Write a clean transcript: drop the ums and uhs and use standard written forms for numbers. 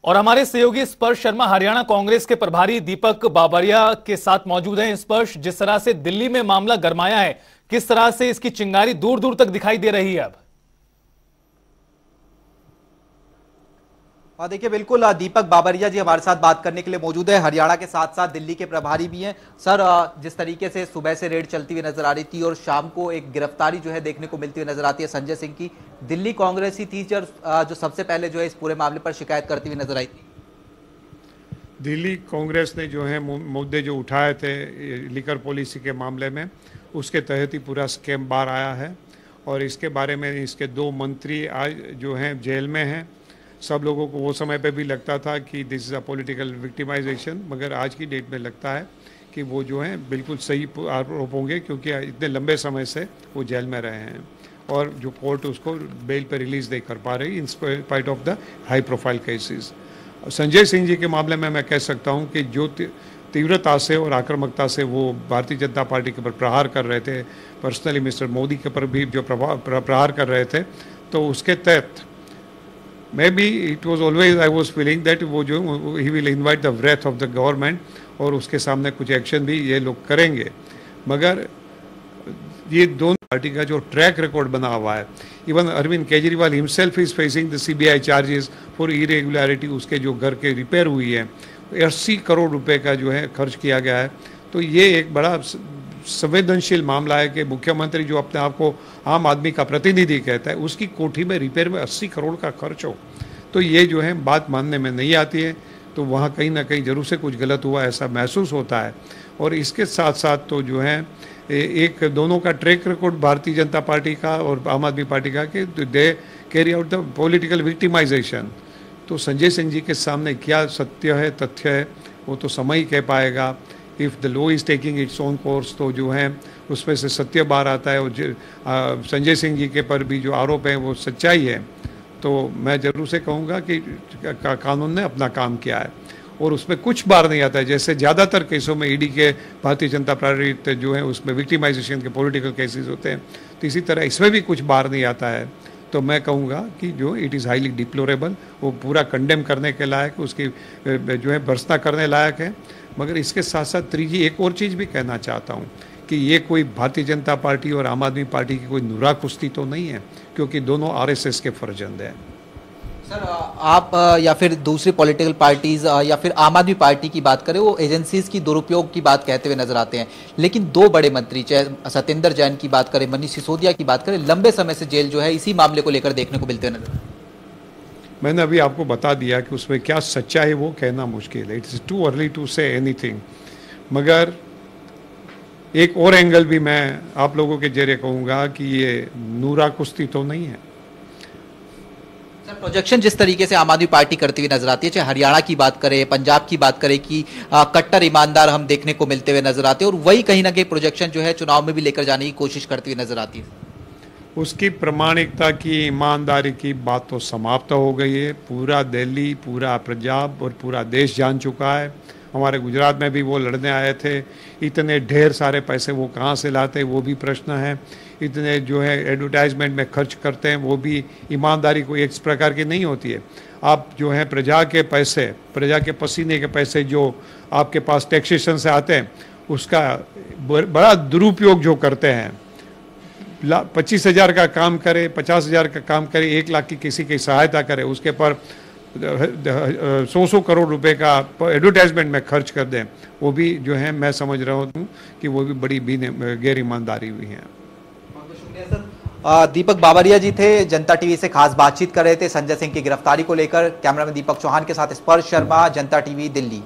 और हमारे सहयोगी स्पर्श शर्मा हरियाणा कांग्रेस के प्रभारी दीपक बाबरिया के साथ मौजूद हैं। स्पर्श, जिस तरह से दिल्ली में मामला गरमाया है, किस तरह से इसकी चिंगारी दूर दूर तक दिखाई दे रही है अब? देखिए, बिल्कुल दीपक बाबरिया जी हमारे साथ बात करने के लिए मौजूद है। हरियाणा के साथ साथ दिल्ली के प्रभारी भी हैं। सर, जिस तरीके से सुबह से रेड चलती हुई नजर आ रही थी और शाम को एक गिरफ्तारी जो है देखने को मिलती हुई नजर आती है संजय सिंह की, दिल्ली कांग्रेस ही थी जो सबसे पहले जो है इस पूरे मामले पर शिकायत करती हुई नजर आई थी। दिल्ली कांग्रेस ने जो है मुद्दे जो उठाए थे लिकर पॉलिसी के मामले में, उसके तहत ही पूरा स्कैम बाहर आया है। और इसके बारे में इसके 2 मंत्री आज जो हैं जेल में हैं। सब लोगों को वो समय पे भी लगता था कि this is a political victimisation, मगर आज की डेट में लगता है कि वो जो हैं बिल्कुल सही आरोप होंगे, क्योंकि इतने लंबे समय से वो जेल में रहे हैं और जो कोर्ट उसको बेल पर रिलीज़ नहीं कर पा रही in spite of the high profile cases. Sanjay Singh ji के मामले में मैं कह सकता हूँ कि जो तीव्रता से और आक्रामकता से वो भारतीय जनता पार्टी के ऊपर प्रहार कर रहे थे, पर्सनली मिस्टर मोदी के ऊपर भी जो प्रहार कर रहे थे, तो उसके तहत may be it was always I was feeling that वो जो he will invite the व्रेथ of the government और उसके सामने कुछ एक्शन भी ये लोग करेंगे। मगर ये दोनों पार्टी का जो ट्रैक रिकॉर्ड बना हुआ है, even Arvind Kejriwal himself is facing the CBI charges for irregularity. उसके जो घर के रिपेयर हुई है 80 करोड़ रुपए का जो है खर्च किया गया है। तो ये एक बड़ा संवेदनशील मामला है कि मुख्यमंत्री जो अपने आप को आम आदमी का प्रतिनिधि कहता है, उसकी कोठी में रिपेयर में 80 करोड़ का खर्च हो, तो ये जो है बात मानने में नहीं आती है। तो वहाँ कहीं ना कहीं जरूर से कुछ गलत हुआ ऐसा महसूस होता है। और इसके साथ साथ तो जो है एक दोनों का track record Bharatiya Janata party का और आम आदमी पार्टी का कि they carry out the political victimisation. तो संजय सिंह जी के सामने क्या सत्य है, तथ्य है, वो तो समय ही कह पाएगा। If the law is taking its own course, तो जो है उसमें से सत्य बाहर आता है और संजय सिंह जी के पर भी जो आरोप हैं वो सच्चाई है। तो मैं ज़रूर से कहूँगा कि कानून ने अपना काम किया है और उसमें कुछ बाहर नहीं आता है। जैसे ज़्यादातर केसों में ईडी के भारतीय जनता पार्टी जो है उसमें विक्टिमाइजेशन के पॉलिटिकल केसेस होते हैं, तो इसी तरह इसमें भी कुछ बाहर नहीं आता है। तो मैं कहूँगा कि जो इट इज़ हाईली डिप्लोरेबल, वो पूरा कंडेम करने के लायक, उसकी जो है भर्त्सना करने लायक है। मगर इसके साथ साथ त्रीजी एक और चीज़ भी कहना चाहता हूँ कि ये कोई भारतीय जनता पार्टी और आम आदमी पार्टी की कोई नुरा कुश्ती तो नहीं है, क्योंकि दोनों RSS के फर्जंद हैं। सर, आप या फिर दूसरी पॉलिटिकल पार्टीज या फिर आम आदमी पार्टी की बात करें, वो एजेंसीज की दुरुपयोग की बात कहते हुए नजर आते हैं, लेकिन 2 बड़े मंत्री, चाहे सत्येंद्र जैन की बात करें, मनीष सिसोदिया की बात करें, लंबे समय से जेल जो है इसी मामले को लेकर देखने को मिलते हुए नजर। मैंने अभी आपको बता दिया कि उसमें क्या सच्चाई है वो कहना मुश्किल है। It's too early to say anything. मगर एक और एंगल भी मैं आप लोगों के जरिए कहूँगा कि ये नूरा कुश्ती तो नहीं है। सर, प्रोजेक्शन जिस तरीके से आम आदमी पार्टी करती हुई नजर आती है, चाहे हरियाणा की बात करें, पंजाब की बात करें, कि कट्टर ईमानदार हम देखने को मिलते हुए नजर आते हैं, और वही कहीं ना कहीं प्रोजेक्शन जो है चुनाव में भी लेकर जाने की कोशिश करती हुई नजर आती है। उसकी प्रामाणिकता की, ईमानदारी की बात तो समाप्त हो गई है। पूरा दिल्ली, पूरा पंजाब और पूरा देश जान चुका है। हमारे गुजरात में भी वो लड़ने आए थे। इतने ढेर सारे पैसे वो कहाँ से लाते, वो भी प्रश्न है। इतने जो है एडवर्टाइजमेंट में खर्च करते हैं, वो भी ईमानदारी कोई एक प्रकार की नहीं होती है। आप जो है प्रजा के पैसे, प्रजा के पसीने के पैसे जो आपके पास टैक्सेशन से आते हैं, उसका बड़ा दुरुपयोग जो करते हैं। 25,000 का काम करे, 50,000 का काम करे, 1 लाख की किसी की सहायता करे, उसके पर 100 करोड़ रुपए का एडवर्टाइजमेंट में खर्च कर दें, वो भी जो है मैं समझ रहा हूँ कि वो भी बड़ी गैर ईमानदारी हुई है। शुक्रिया सर। दीपक बाबरिया जी थे, जनता टीवी से खास बातचीत कर रहे थे संजय सिंह की गिरफ्तारी को लेकर। कैमरामैन दीपक चौहान के साथ स्पर्श शर्मा, जनता टीवी, दिल्ली।